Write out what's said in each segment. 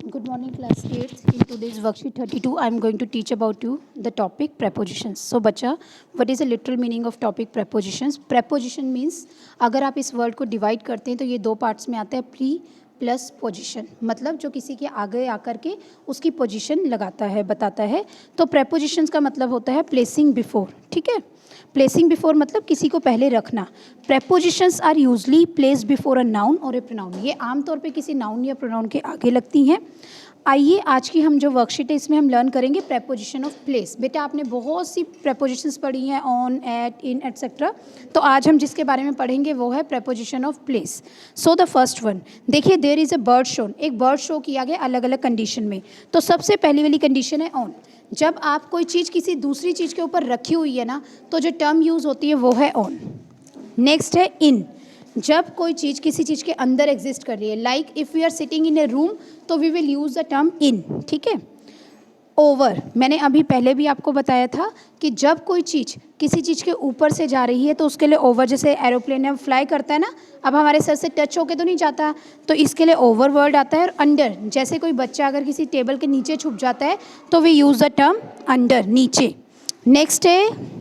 Good morning, class 8th. In today's worksheet 32, I am going to teach about you the topic prepositions. So, बच्चा, what is the literal meaning of topic prepositions? Preposition means अगर आप इस word को divide करते हैं तो ये दो पार्ट्स में आता है, प्री प्लस पोजीशन, मतलब जो किसी के आगे आकर के उसकी पोजीशन लगाता है, बताता है. तो prepositions का मतलब होता है प्लेसिंग बिफोर. ठीक है, प्लेसिंग बिफोर मतलब किसी को पहले रखना. Prepositions are usually place before a noun और ए प्रोनाउन. ये आमतौर पे किसी नाउन या प्रोनाउन के आगे लगती हैं. आइए आज की हम जो वर्कशीट है इसमें हम लर्न करेंगे प्रेपोजिशन ऑफ प्लेस. बेटा आपने बहुत सी प्रेपोजिशंस पढ़ी हैं, ऑन, एट, इन, एटसेट्रा. तो आज हम जिसके बारे में पढ़ेंगे वो है preposition of place. So the first one, देखिए there is a bird shown. एक बर्ड शो किया गया अलग अलग कंडीशन में. तो सबसे पहली वाली कंडीशन है ऑन. जब आप कोई चीज़ किसी दूसरी चीज़ के ऊपर रखी हुई है ना, तो जो टर्म यूज़ होती है वो है ऑन. नेक्स्ट है इन. जब कोई चीज़ किसी चीज़ के अंदर एग्जिस्ट कर रही है, like if we are sitting in a room, तो we will use the term in. ठीक है. ओवर, मैंने अभी पहले भी आपको बताया था कि जब कोई चीज़ किसी चीज़ के ऊपर से जा रही है तो उसके लिए ओवर, जैसे एरोप्लेन है फ्लाई करता है ना, अब हमारे सर से टच होके तो नहीं जाता, तो इसके लिए ओवर वर्ड आता है. और अंडर, जैसे कोई बच्चा अगर किसी टेबल के नीचे छुप जाता है तो we use the term under, नीचे. नेक्स्ट है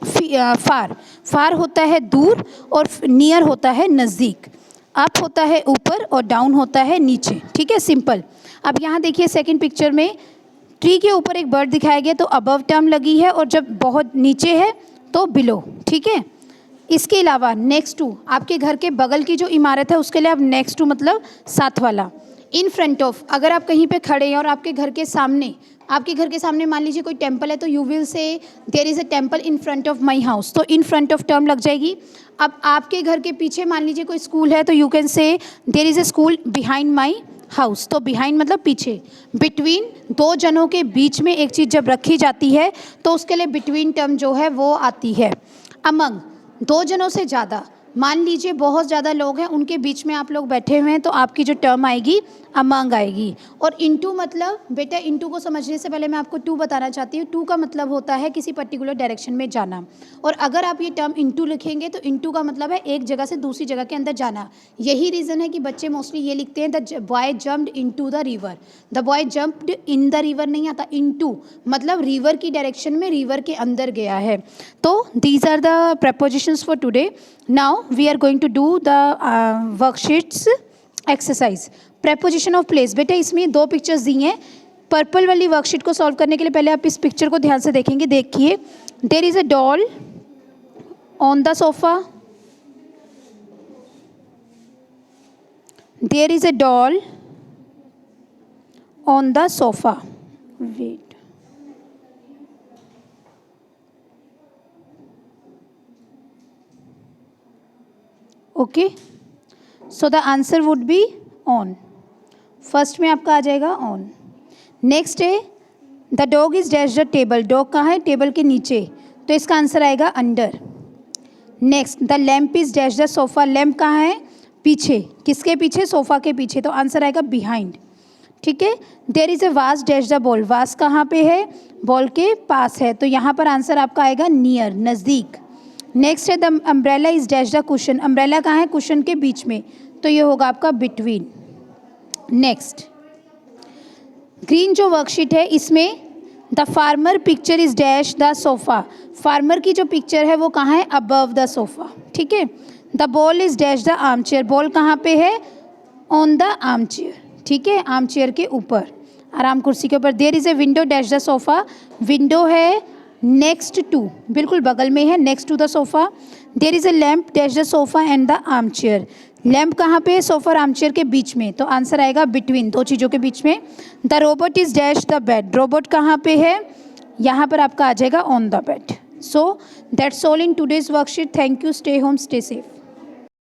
फार. फार होता है दूर और नियर होता है नज़दीक. अप होता है ऊपर और डाउन होता है नीचे. ठीक है, सिंपल. अब यहाँ देखिए सेकंड पिक्चर में ट्री के ऊपर एक बर्ड दिखाया गया तो अबव टर्म लगी है, और जब बहुत नीचे है तो बिलो. ठीक है. इसके अलावा नेक्स्ट टू, आपके घर के बगल की जो इमारत है उसके लिए आप नेक्स्ट टू मतलब साथ वाला. इन फ्रंट ऑफ, अगर आप कहीं पे खड़े हैं और आपके घर के सामने मान लीजिए कोई टेम्पल है, तो you will say there is a temple in front of my house. तो इन फ्रंट ऑफ टर्म लग जाएगी. अब आपके घर के पीछे मान लीजिए कोई स्कूल है, तो you can say there is a school behind my house. तो बिहाइंड मतलब पीछे. बिटवीन, दो जनों के बीच में एक चीज़ जब रखी जाती है तो उसके लिए बिटवीन टर्म जो है वो आती है. अमंग, दो जनों से ज़्यादा, मान लीजिए बहुत ज़्यादा लोग हैं, उनके बीच में आप लोग बैठे हुए हैं, तो आपकी जो टर्म आएगी अमंग आएगी. और इनटू मतलब, बेटा इनटू को समझने से पहले मैं आपको टू बताना चाहती हूँ. टू का मतलब होता है किसी पर्टिकुलर डायरेक्शन में जाना. और अगर आप ये टर्म इनटू लिखेंगे तो इनटू का मतलब है एक जगह से दूसरी जगह के अंदर जाना. यही रीज़न है कि बच्चे मोस्टली ये लिखते हैं the boy jumped into the river. The boy jumped in the river नहीं आता, इनटू मतलब रिवर की डायरेक्शन में, रिवर के अंदर गया है. तो these are the prepositions for today. Now we are going to do the worksheets exercise. Preposition of place. बेटा इसमें दो पिक्चर्स दी हैं. पर्पल वाली वर्कशीट को सॉल्व करने के लिए पहले आप इस पिक्चर को ध्यान से देखेंगे. देखिए, there is a doll on the sofa. There is a doll on the sofa. Wait, okay. So the answer would be on. First में आपका आ जाएगा ऑन. नेक्स्ट है the dog is dash the table. Dog कहाँ है? Table के नीचे, तो इसका आंसर आएगा under. Next, the lamp is dash the sofa. Lamp कहाँ है? पीछे. किसके पीछे? सोफा के पीछे, तो आंसर आएगा बिहाइंड. ठीक है. There is a vase dash the ball. Vase कहाँ पे है? बॉल के पास है, तो यहाँ पर आंसर आपका आएगा नियर, नज़दीक. नेक्स्ट है the umbrella is dash the cushion. Umbrella कहाँ है? कुशन के बीच में, तो ये होगा आपका बिटवीन. नेक्स्ट, ग्रीन जो वर्कशीट है इसमें the farmer picture is dash the sofa. Farmer की जो पिक्चर है वो कहाँ है? Above the sofa. ठीक है. The ball is dash the arm chair. Ball कहाँ पे है? On the arm chair. ठीक है, आर्म चेयर के ऊपर, आराम कुर्सी के ऊपर. There is a window dash the sofa. Window है नेक्स्ट टू, बिल्कुल बगल में है, next to the sofa. There is a lamp dash the sofa and the armchair. Lamp कहाँ पे है? सोफा और आर्म चेयर के बीच में, तो आंसर आएगा बिटवीन, दो चीज़ों के बीच में. The robot is dash the bed. Robot कहाँ पे है? यहाँ पर आपका आ जाएगा on the bed. So that's all in today's worksheet. Thank you. Stay home, stay safe.